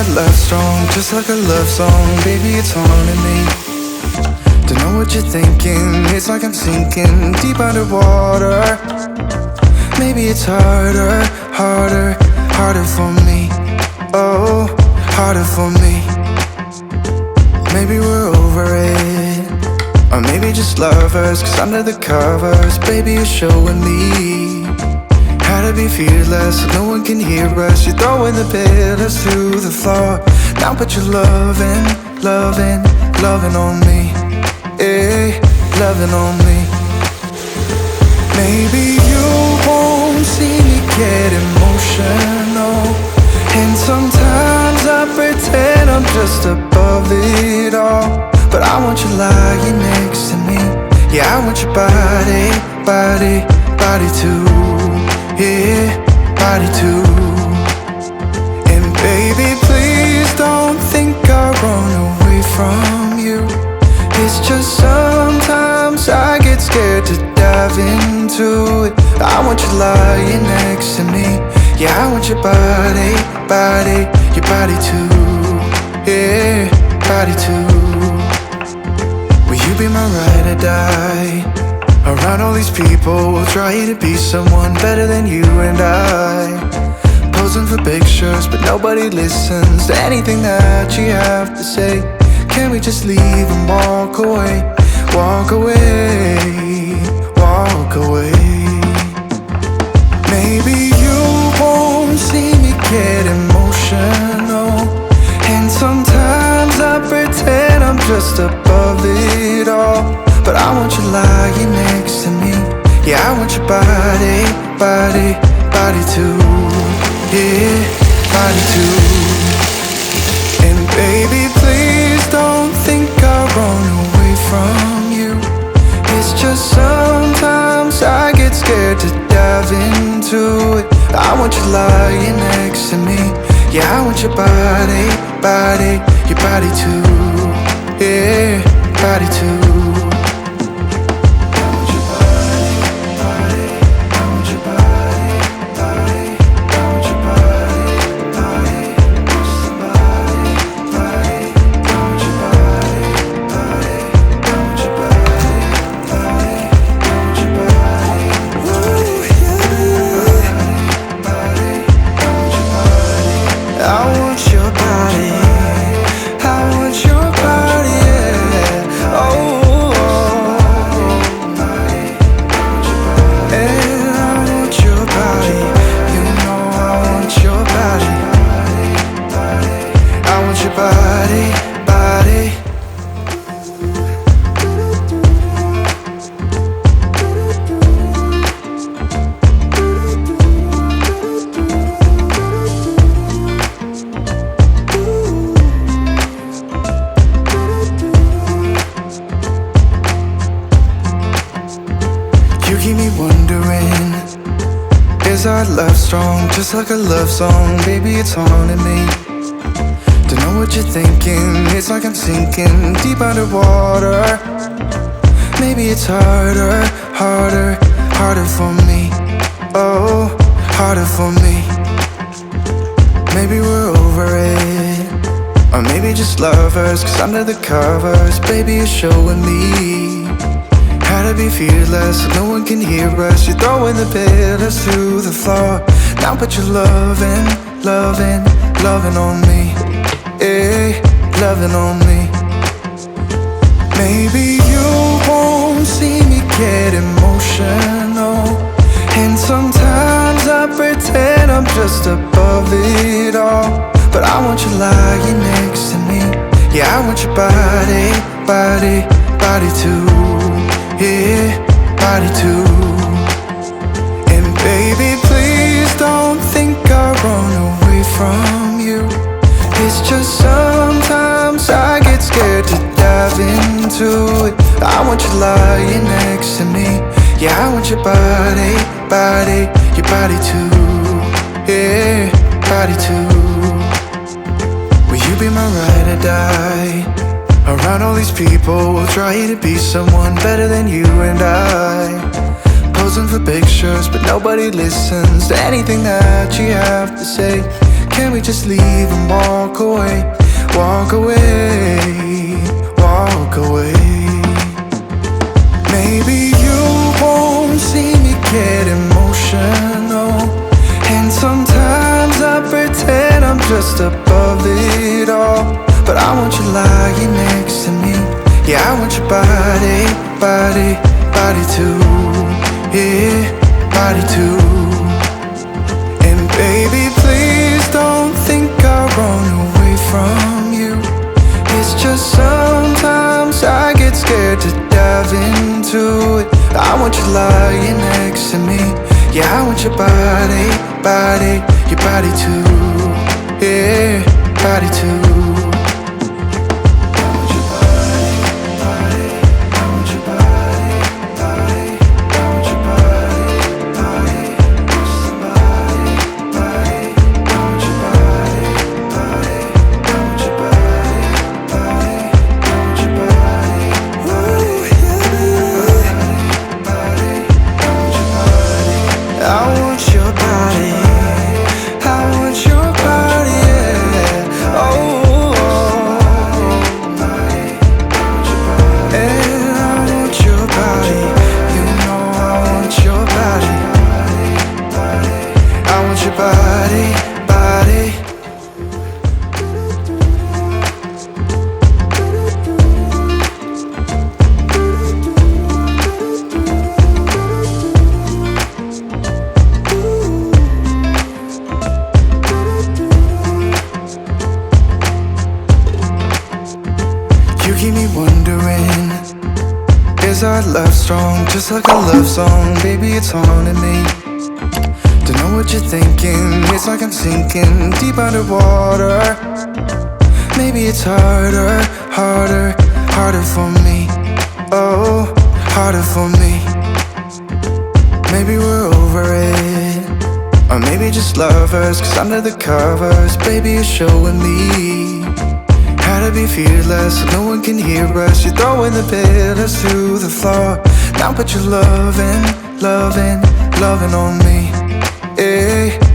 our love strong, just like a love song? Baby, it's haunting me. Don't know what you're thinking, it's like I'm sinking deep underwater. Maybe it's harder, harder, harder for me. Oh, harder for me. Maybe we're over it, or maybe just lovers, cause under the covers, baby, you're showing me how to be fearless, so no one can hear us. You're throwing the pillars through the floor. Now put your loving, loving, loving on me. Eh, loving on me. Maybe you won't see me get emotional, and sometimes I pretend I'm just above it all. But I want you lying next to me. Yeah, I want your body, body, body too. Yeah, body too. And baby, please don't think I run away from you. It's just sometimes I get scared to dive into it. I want you lying next to me. Yeah, I want your body, body, your body too. Yeah, body too. Will you be my ride or die? Around all these people, trying to be someone better than you and I. Posing for pictures, but nobody listens to anything that you have to say. Can we just leave and walk away? Walk away, walk away. Maybe you won't see me get emotional, and sometimes I pretend I'm just above it all. But I want you lying next to me. Yeah, I want your body, body, body too. Yeah, body too. And baby, please don't think I run away from you. It's just sometimes I get scared to dive into it. I want you lying next to me. Yeah, I want your body, body, your body too. Yeah, body too. You keep me wondering, is our love strong, just like a love song? Baby, it's haunting me. Don't know what you're thinking, it's like I'm sinking deep underwater. Maybe it's harder, harder, harder for me. Oh, harder for me. Maybe we're over it, or maybe just lovers, cause under the covers, baby, you're showing me how to be fearless, so no one can hear us. You're throwing the pillars through the floor. Now put your loving, loving, loving on me. Eh, loving on me. Maybe you won't see me get emotional, and sometimes I pretend I'm just above it all. But I want you lying next to me. Yeah, I want your body, body, body too. Yeah, body too. And baby, please don't think I run away from you. It's just sometimes I get scared to dive into it. I want you lying next to me. Yeah, I want your body, body, your body too. Yeah, body too. Will you be my ride or die? Around all these people, trying to be someone better than you and I. Posing for pictures, but nobody listens to anything that you have to say. Can we just leave and walk away? Walk away, walk away. Maybe you won't see me get emotional, and sometimes I pretend I'm just above it all. But I want you lying next to me. Yeah, I want your body, body, body too. Yeah, body too. And baby, please don't think I'll run away from you. It's just sometimes I get scared to dive into it. I want you lying next to me. Yeah, I want your body, body, your body too. Yeah, body too. You keep me wondering, is our love strong? Just like a love song, baby, it's haunting me. Don't know what you're thinking, it's like I'm sinking deep underwater. Maybe it's harder, harder, harder for me. Oh, harder for me. Maybe we're over it, or maybe just lovers, 'cause under the covers, baby, you're showing me how to be fearless, so no one can hear us. You're throwing the pillars through the floor. Now put your loving, loving, loving on me. Hey.